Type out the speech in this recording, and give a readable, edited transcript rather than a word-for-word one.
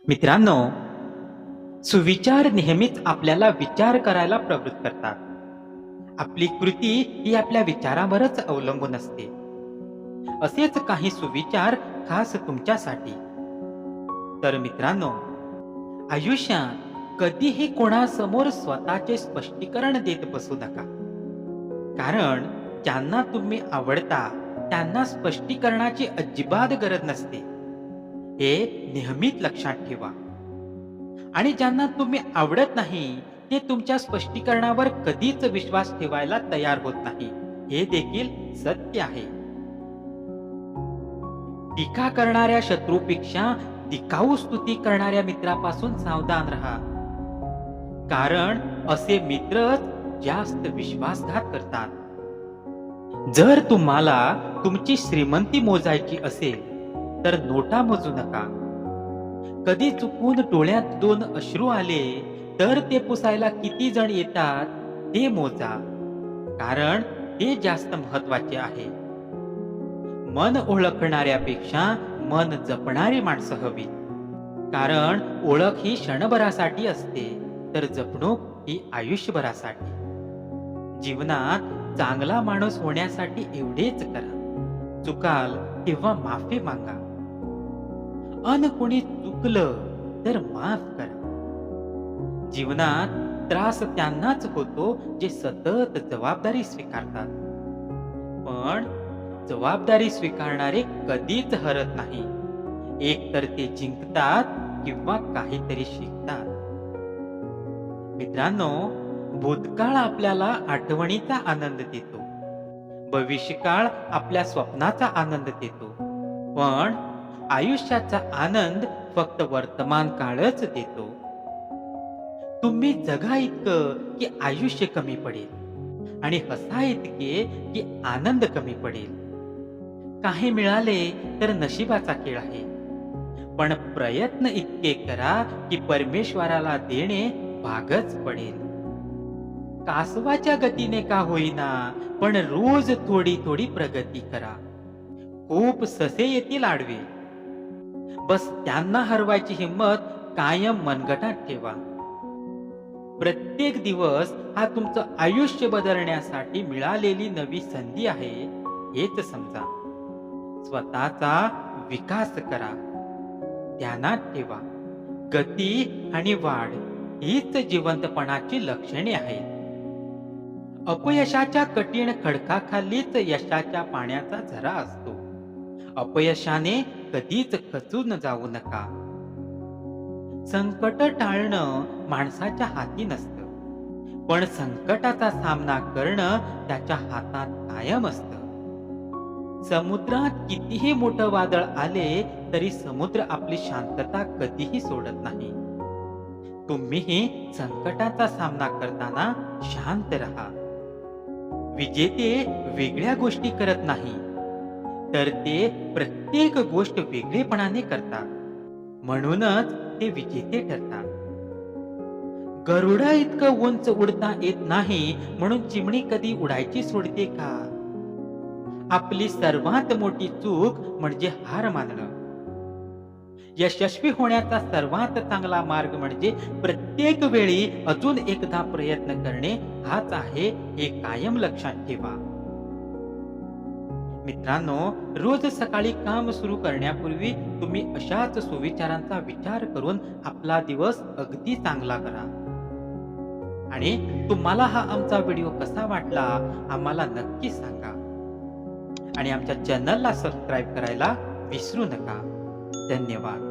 मित्रांनो, सुविचार नेहमीच आपल्याला विचार करायला प्रवृत्त करतात. आपली कृती ही आपल्या विचारावरच अवलंबून असते. असेच काही सुविचार खास तुमच्यासाठी. तर मित्रांनो, आयुष्यात कधीही कोणासमोर स्वतःचे स्पष्टीकरण देत बसू नका. कारण ज्यांना तुम्ही आवडता त्यांना स्पष्टीकरणाची अजिबात गरज नसते, हे नेहमीच लक्षात ठेवा. आणि ज्यांना तुम्ही आवडत नाही ते तुमच्या स्पष्टीकरणावर कधीच विश्वास ठेवायला तयार होत नाही, हे देखील सत्य आहे. टीका करणाऱ्या शत्रूपेक्षा टिकाऊ स्तुती करणाऱ्या मित्रापासून सावधान राहा. कारण असे मित्रच जास्त विश्वासघात करतात. जर तुम्हाला तुमची श्रीमंती मोजायची असेल तर नोटा मोजू नका. कधी चुकून डोळ्यात 2 अश्रू आले तर ते पुसायला किती जण येतात ते मोजा. कारण ते जास्त महत्वाचे आहे. मन ओळखणाऱ्यापेक्षा मन जपणारी माणसं हवी. कारण ओळख ही क्षणभरासाठी असते, तर जपणूक ही आयुष्यभरासाठी. जीवनात चांगला माणूस होण्यासाठी एवढेच करा, चुकाल तेव्हा माफी मागा. कोणी चुकलं तर माफ करा. जीवनात त्रास त्यांनाच होतो जे सतत जबाबदारी स्वीकारतात. पण जबाबदारी स्वीकारणारे कधीच हरत नाही. एक तर ते जिंकतात किंवा काहीतरी शिकतात. मित्रांनो, भूतकाळ आपल्याला आठवणीचा आनंद देतो, भविष्यकाळ आपल्या स्वप्नाचा आनंद देतो, पण आयुष्याचा आनंद फक्त वर्तमान काळच देतो. तुम्ही जगा इतकं की आयुष्य कमी पडेल आणि हसा इतके की आनंद कमी पडेल. काही मिळाले तर नशिबाचा खेळ आहे, पण प्रयत्न इतके करा की परमेश्वराला देणे भागच पडेल. कासवाच्या गतीने का होईना, पण रोज थोडी थोडी प्रगती करा. खूप ससे येतील आडवे, बस त्यांना हरवायची हिंमत कायम मनगटात ठेवा. प्रत्येक दिवस हा तुमचं आयुष्य बदलण्यासाठी मिळालेली नवी संधी आहे, हेच समजा. स्वतःचा विकास करा. ध्यानात ठेवा, गती आणि वाढ हीच जिवंतपणाची लक्षणे आहेत. अपयशाच्या कठीण खडकाखालीच यशाच्या पाण्याचा झरा असतो. अपयशाने कधीच खचून जाऊ नका. संकट टाळणं माणसाच्या हाती नसतं, पण संकटाचा सामना करणं त्याच्या हातात कायम असतं. समुद्रात कितीही मोठं वादळ आले तरी समुद्र आपली शांतता कधीही सोडत नाही. तुम्हीही संकटाचा सामना करताना शांत रहा. विजेते वेगळ्या गोष्टी करत नाही, तर ते प्रत्येक गोष्ट वेगळेपणाने करतात, म्हणूनच ते विजेते ठरतात. गरुडा इतकं उंच उडता येत नाही म्हणून चिमणी कधी उडायची सोडते का? आपली सर्वात मोठी चूक म्हणजे हार मानणं. यशस्वी होण्याचा सर्वात चांगला मार्ग म्हणजे प्रत्येक वेळी अजून एकदा प्रयत्न करणे हाच आहे, हे कायम लक्षात ठेवा. मित्रांनो, रोज सकाळी काम सुरू करण्यापूर्वी तुम्ही अशाच सुविचारांचा विचार करून आपला दिवस अगदी चांगला करा. आणि तुम्हाला हा आमचा व्हिडिओ कसा वाटला आम्हाला नक्की सांगा. आणि आमच्या चॅनलला सबस्क्राईब करायला विसरू नका. धन्यवाद.